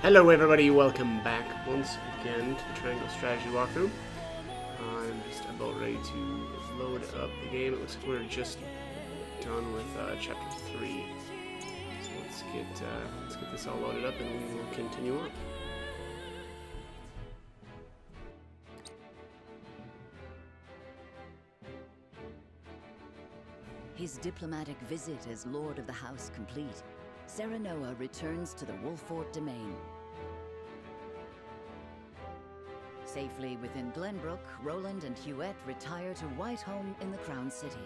Hello everybody, welcome back once again to the Triangle Strategy walkthrough. I'm just about ready to load up the game. It looks like we're just done with chapter 3. So let's get this all loaded up and we will continue on. His diplomatic visit as Lord of the House complete, Serenoa returns to the Wolfort domain. Safely within Glenbrook, Roland and Huette retire to Whitehome in the Crown City.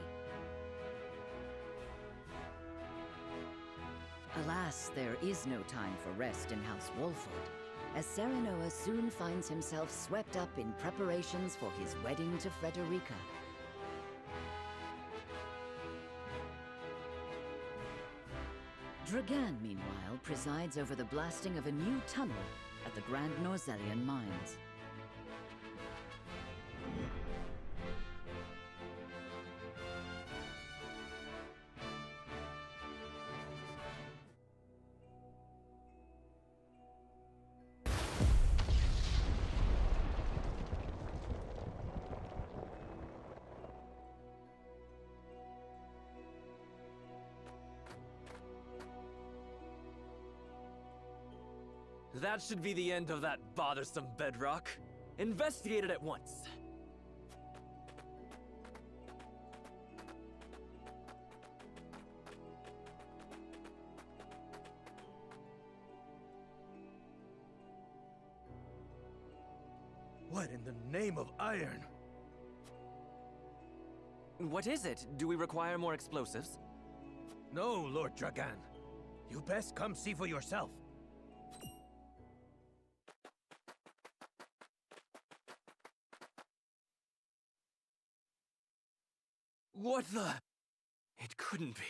Alas, there is no time for rest in House Wolfort, as Serenoa soon finds himself swept up in preparations for his wedding to Frederica. Dragan, meanwhile, presides over the blasting of a new tunnel at the Grand Norzelian mines. That should be the end of that bothersome bedrock. Investigate it at once. What in the name of iron? What is it? Do we require more explosives? No, Lord Dragan. You best come see for yourself. What the? It couldn't be.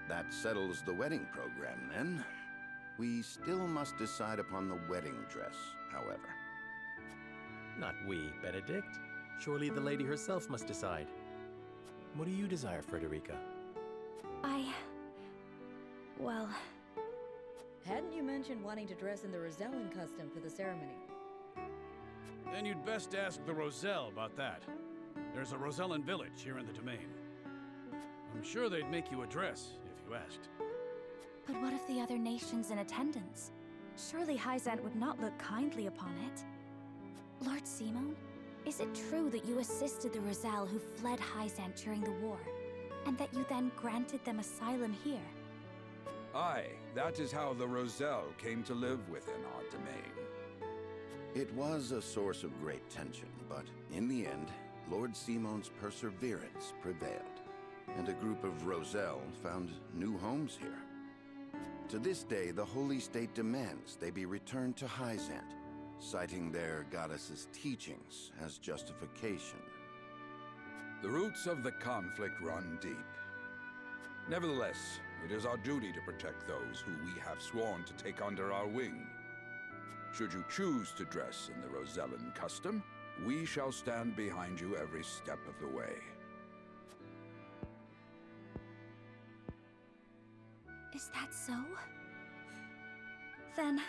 That settles the wedding program, then. We still must decide upon the wedding dress, however. Not we, Benedict. Surely the lady herself must decide. What do you desire, Frederica? Well... Hadn't you mentioned wanting to dress in the Rosellan custom for the ceremony? Then you'd best ask the Roselle about that. There's a Rosellan village here in the domain. I'm sure they'd make you a dress, if you asked. But what of the other nations in attendance? Surely Hyzant would not look kindly upon it. Lord Simon, is it true that you assisted the Roselle who fled Hyzant during the war, and that you then granted them asylum here? Aye, that is how the Roselle came to live within our domain. It was a source of great tension, but in the end, Lord Simon's perseverance prevailed, and a group of Roselle found new homes here. To this day, the Holy State demands they be returned to Hyzant, citing their goddess's teachings as justification. The roots of the conflict run deep. Nevertheless, it is our duty to protect those who we have sworn to take under our wing. Should you choose to dress in the Rosellan custom, we shall stand behind you every step of the way. Is that so? Then...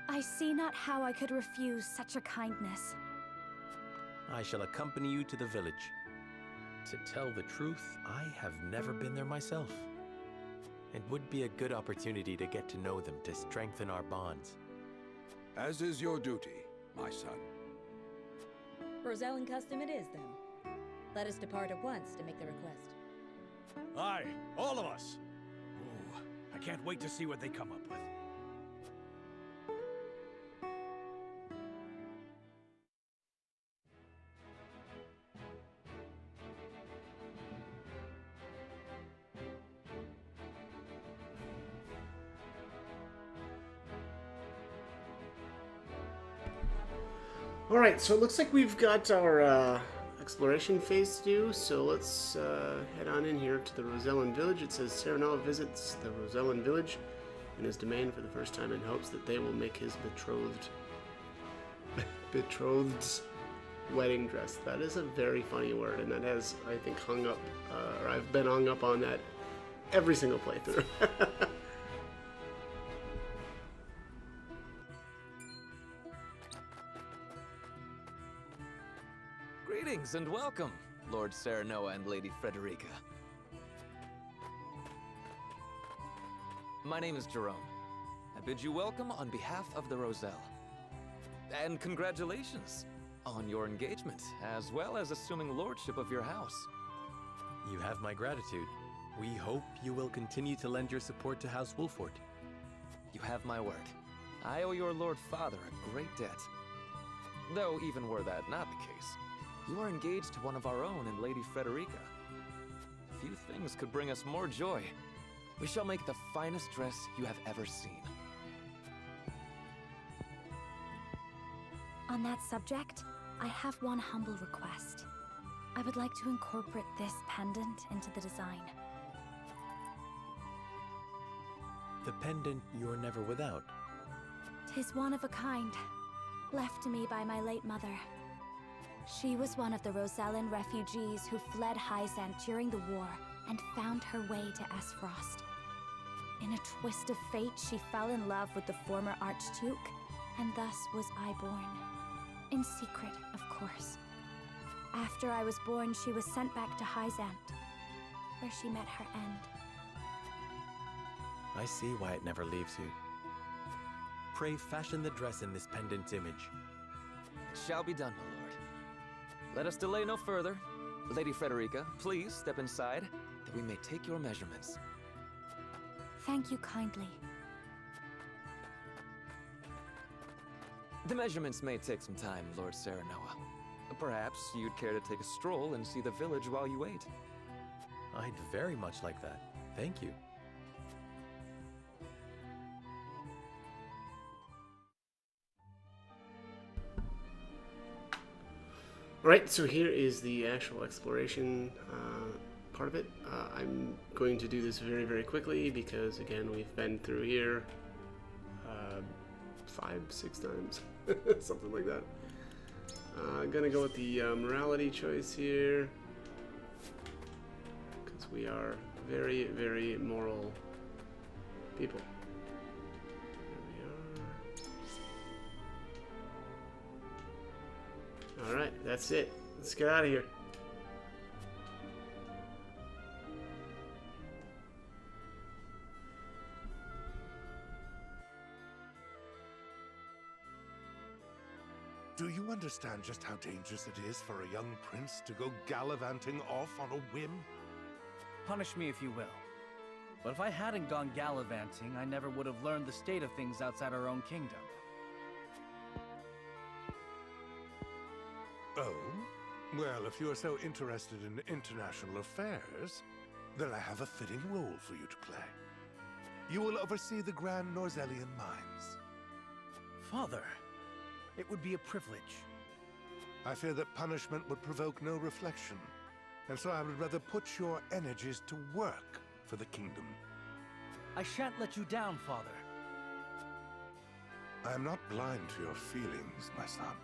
I see not how I could refuse such a kindness. I shall accompany you to the village. To tell the truth, I have never been there myself. It would be a good opportunity to get to know them, to strengthen our bonds. As is your duty, my son. Rosellan custom it is, then. Let us depart at once to make the request. Aye, all of us! Ooh, I can't wait to see what they come up with. Alright, so it looks like we've got our exploration phase to do, so let's head on in here to the Rosellan village. It says Serenoa visits the Rosellan village in his domain for the first time in hopes that they will make his betrotheds wedding dress. That is a very funny word, and that has, I think, hung up, or I've been hung up on that every single playthrough. Greetings and welcome, Lord Serenoa and Lady Frederica. My name is Jerome. I bid you welcome on behalf of the Roselle. And congratulations on your engagement, as well as assuming lordship of your house. You have my gratitude. We hope you will continue to lend your support to House Wolford. You have my word. I owe your Lord Father a great debt. Though even were that not the case, you are engaged to one of our own in Lady Frederica. Few things could bring us more joy. We shall make the finest dress you have ever seen. On that subject, I have one humble request. I would like to incorporate this pendant into the design. The pendant you're never without. 'Tis one of a kind, left to me by my late mother. She was one of the Rosellan refugees who fled Hyzant during the war and found her way to Esfrost. In a twist of fate, she fell in love with the former Archduke, and thus was I born. In secret, of course. After I was born, she was sent back to Hyzant, where she met her end. I see why it never leaves you. Pray fashion the dress in this pendant's image. It shall be done, my lord. Let us delay no further. Lady Frederica, please step inside, that we may take your measurements. Thank you kindly. The measurements may take some time, Lord Serenoa. Perhaps you'd care to take a stroll and see the village while you wait. I'd very much like that. Thank you. Alright, so here is the actual exploration part of it. I'm going to do this very, very quickly because, again, we've been through here 5-6 times, something like that. I'm gonna go with the morality choice here because we are very, very moral people. There we are. Alright, that's it. Let's get out of here. Do you understand just how dangerous it is for a young prince to go gallivanting off on a whim? Punish me if you will. But if I hadn't gone gallivanting, I never would have learned the state of things outside our own kingdom. Oh? Well, if you are so interested in international affairs, then I have a fitting role for you to play. You will oversee the Grand Norzellian mines. Father, it would be a privilege. I fear that punishment would provoke no reflection, and so I would rather put your energies to work for the kingdom. I shan't let you down, Father. I am not blind to your feelings, my son.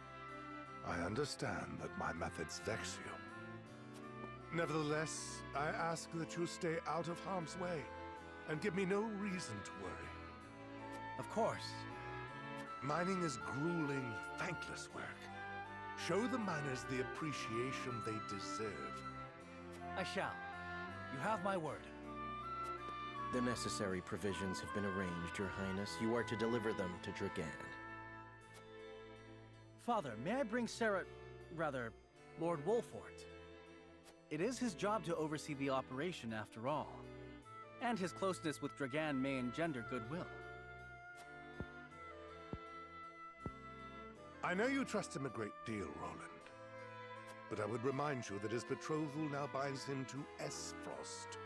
I understand that my methods vex you. Nevertheless, I ask that you stay out of harm's way, and give me no reason to worry. Of course. Mining is grueling, thankless work. Show the miners the appreciation they deserve. I shall. You have my word. The necessary provisions have been arranged, Your Highness. You are to deliver them to Dragan. Father, may I bring Lord Wolfort? It is his job to oversee the operation after all. And his closeness with Dragan may engender goodwill. I know you trust him a great deal, Roland. But I would remind you that his betrothal now binds him to Esfrost.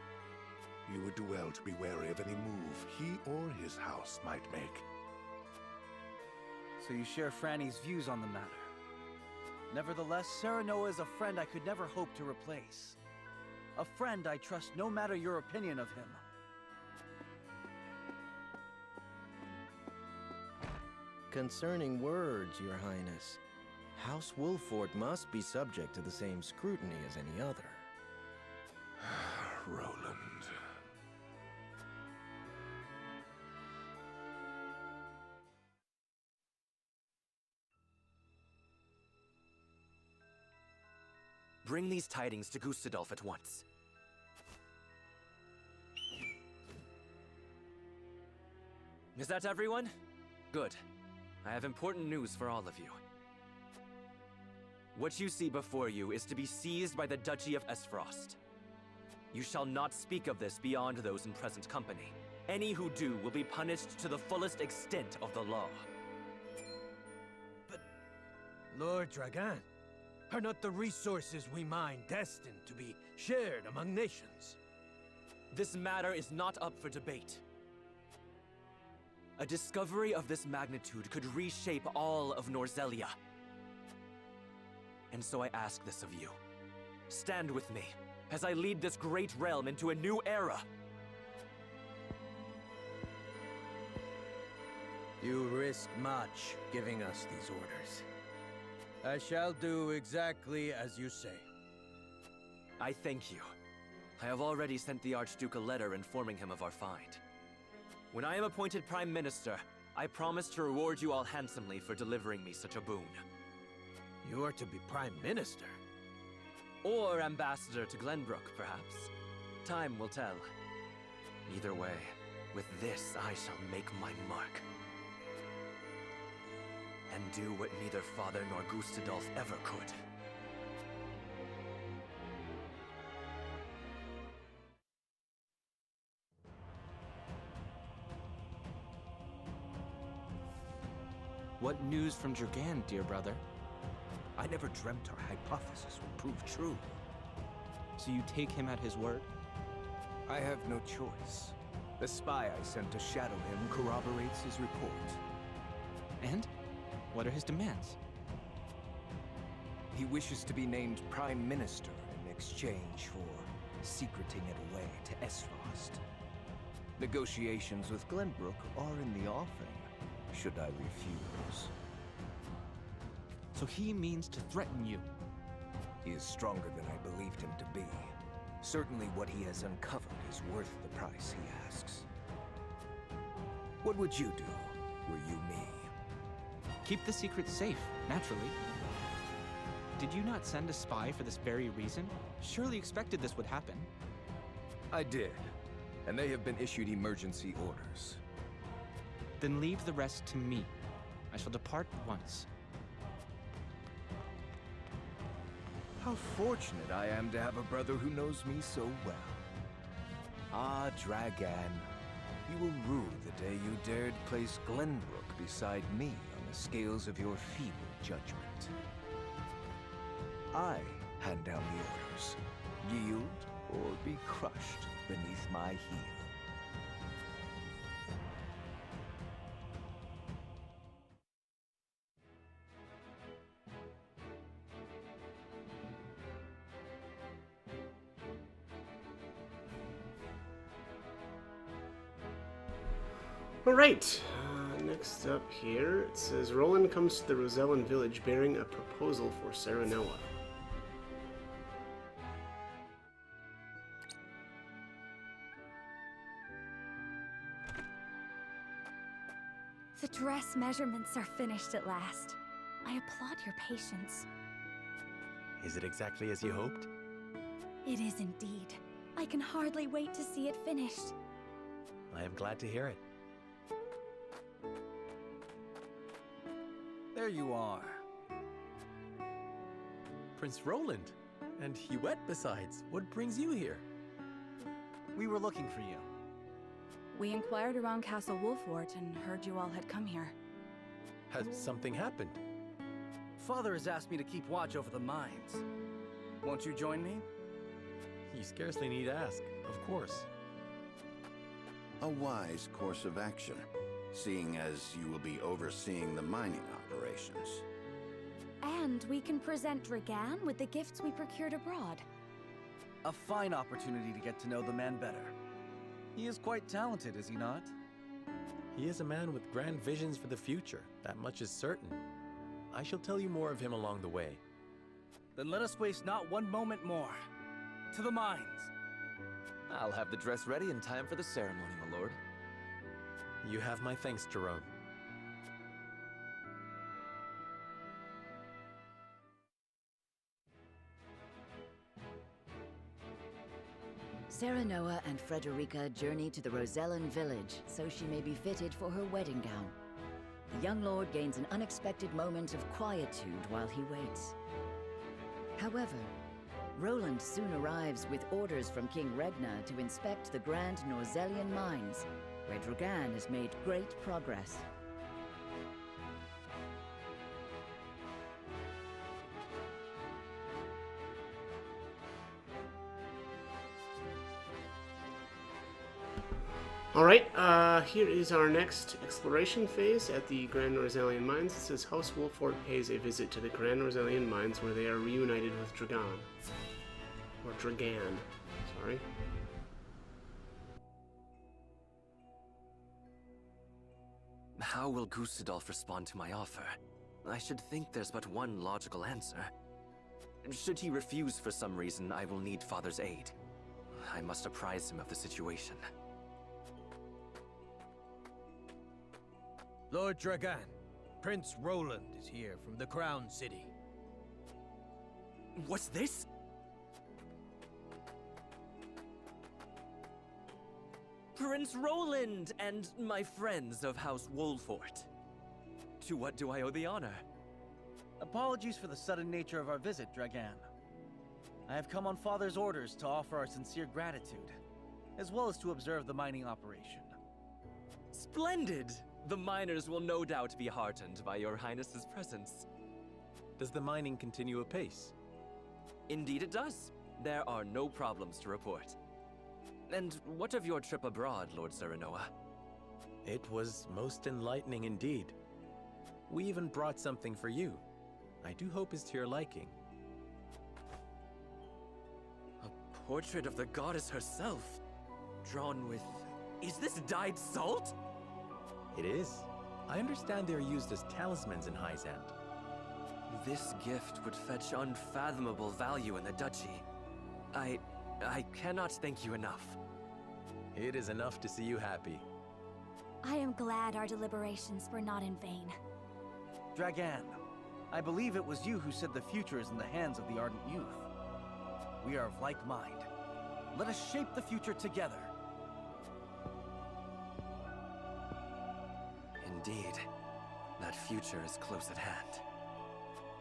You would do well to be wary of any move he or his house might make. So you share Franny's views on the matter. Nevertheless, Serenoa is a friend I could never hope to replace. A friend I trust no matter your opinion of him. Concerning words, Your Highness, House Wolford must be subject to the same scrutiny as any other. Roland. Bring these tidings to Gustadolf at once. Is that everyone? Good. I have important news for all of you. What you see before you is to be seized by the Duchy of Esfrost. You shall not speak of this beyond those in present company. Any who do will be punished to the fullest extent of the law. But, Lord Dragan, are not the resources we mine destined to be shared among nations? This matter is not up for debate. A discovery of this magnitude could reshape all of Norzelia. And so I ask this of you. Stand with me, as I lead this great realm into a new era. You risk much giving us these orders. I shall do exactly as you say. I thank you. I have already sent the Archduke a letter informing him of our find. When I am appointed Prime Minister, I promise to reward you all handsomely for delivering me such a boon. You are to be Prime Minister? Or Ambassador to Glenbrook, perhaps. Time will tell. Either way, with this I shall make my mark. And do what neither Father nor Gustadolf ever could. What news from Dragan, dear brother? I never dreamt our hypothesis would prove true. So you take him at his word? I have no choice. The spy I sent to shadow him corroborates his report. And? What are his demands? He wishes to be named Prime Minister in exchange for secreting it away to Esfrost. Negotiations with Glenbrook are in the offing, should I refuse. So he means to threaten you? He is stronger than I believed him to be. Certainly what he has uncovered is worth the price he asks. What would you do, were you me? Keep the secret safe, naturally. Did you not send a spy for this very reason? Surely expected this would happen. I did, and they have been issued emergency orders. Then leave the rest to me. I shall depart at once. How fortunate I am to have a brother who knows me so well. Ah, Dragan, you will rue the day you dared place Glenbrook beside me on the scales of your feeble judgment. I hand down the orders. Yield or be crushed beneath my heel. Alright, next up here, it says Roland comes to the Rosellan village bearing a proposal for Serenoa. The dress measurements are finished at last. I applaud your patience. Is it exactly as you hoped? It is indeed. I can hardly wait to see it finished. I am glad to hear it. There you are. Prince Roland. And Huette besides. What brings you here? We were looking for you. We inquired around Castle Wolfort and heard you all had come here. Has something happened? Father has asked me to keep watch over the mines. Won't you join me? You scarcely need ask, of course. A wise course of action, seeing as you will be overseeing the mining operations. And we can present Dragan with the gifts we procured abroad. A fine opportunity to get to know the man better. He is quite talented, is he not? He is a man with grand visions for the future, that much is certain. I shall tell you more of him along the way. Then let us waste not one moment more. To the mines! I'll have the dress ready in time for the ceremony, my lord. You have my thanks, Jerome. Serenoa and Frederica journey to the Rosellan village so she may be fitted for her wedding gown. The young lord gains an unexpected moment of quietude while he waits. However, Roland soon arrives with orders from King Regna to inspect the Grand Norzellian mines, where Dragan has made great progress. Alright, here is our next exploration phase at the Grand Norzellian Mines. It says House Wolfort pays a visit to the Grand Norzellian Mines where they are reunited with Dragan. Or Dragan, sorry. How will Gustadolf respond to my offer? I should think there's but one logical answer. Should he refuse for some reason, I will need Father's aid. I must apprise him of the situation. Lord Dragan, Prince Roland is here from the Crown City. What's this? Prince Roland and my friends of House Wolfort. To what do I owe the honor? Apologies for the sudden nature of our visit, Dragan. I have come on Father's orders to offer our sincere gratitude, as well as to observe the mining operation. Splendid! The miners will no doubt be heartened by your Highness's presence. Does the mining continue apace? Indeed it does. There are no problems to report. And what of your trip abroad, Lord Serenoa? It was most enlightening indeed. We even brought something for you. I do hope it's to your liking. A portrait of the goddess herself, drawn with... Is this dyed salt? It is. I understand they are used as talismans in Hyzant. This gift would fetch unfathomable value in the duchy. I cannot thank you enough. It is enough to see you happy. I am glad our deliberations were not in vain. Dragan, I believe it was you who said the future is in the hands of the ardent youth. We are of like mind. Let us shape the future together. Indeed. That future is close at hand.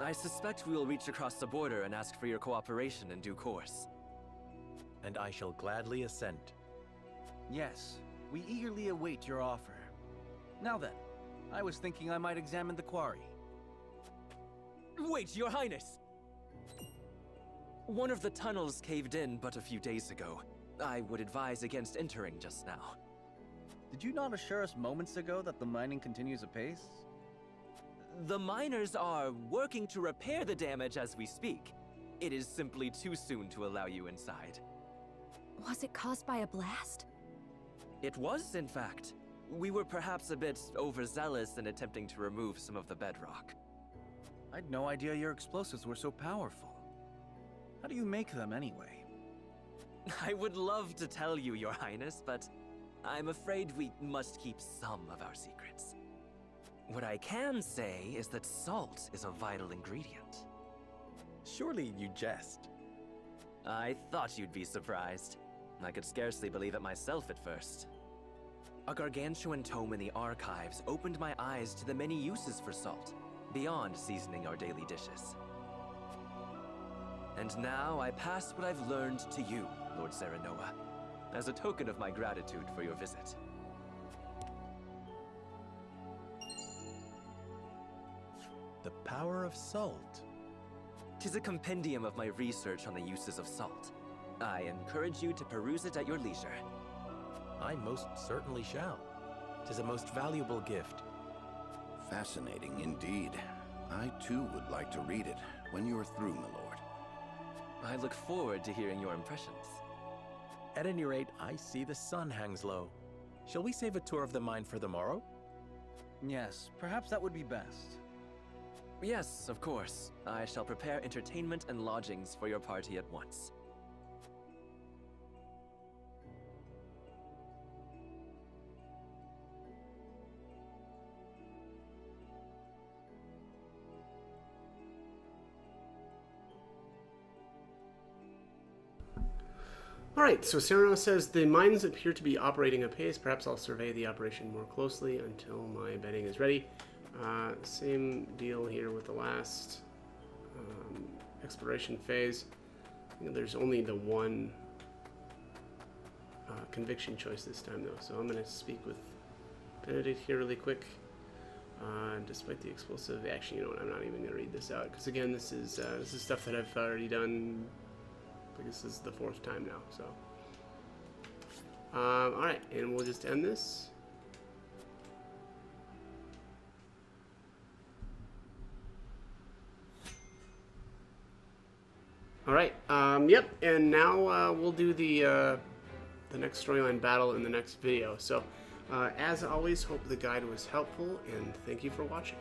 I suspect we will reach across the border and ask for your cooperation in due course. And I shall gladly assent. Yes, we eagerly await your offer. Now then, I was thinking I might examine the quarry. Wait, Your Highness! One of the tunnels caved in but a few days ago. I would advise against entering just now. Did you not assure us moments ago that the mining continues apace? The miners are working to repair the damage as we speak. It is simply too soon to allow you inside. Was it caused by a blast? It was, in fact. We were perhaps a bit overzealous in attempting to remove some of the bedrock. I'd no idea your explosives were so powerful. How do you make them anyway? I would love to tell you, Your Highness, but I'm afraid we must keep some of our secrets. What I can say is that salt is a vital ingredient. Surely you jest. I thought you'd be surprised. I could scarcely believe it myself at first. A gargantuan tome in the archives opened my eyes to the many uses for salt, beyond seasoning our daily dishes. And now I pass what I've learned to you, Lord Serenoa, as a token of my gratitude for your visit. The power of salt. 'Tis a compendium of my research on the uses of salt. I encourage you to peruse it at your leisure. I most certainly shall. 'Tis a most valuable gift. Fascinating indeed. I too would like to read it when you are through, my lord. I look forward to hearing your impressions. At any rate, I see the sun hangs low. Shall we save a tour of the mine for the morrow? Yes, perhaps that would be best. Yes, of course. I shall prepare entertainment and lodgings for your party at once. Alright, so Cyrano says, the mines appear to be operating apace. Perhaps I'll survey the operation more closely until my bedding is ready. Same deal here with the last exploration phase. There's only the one conviction choice this time, though. So I'm going to speak with Benedict here really quick. Despite the explosive action, you know what? I'm not even going to read this out because again, this is stuff that I've already done. I guess this is the 4th time now. So, all right, and we'll just end this. All right. Yep. And now we'll do the next storyline battle in the next video. So, as always, hope the guide was helpful, and thank you for watching.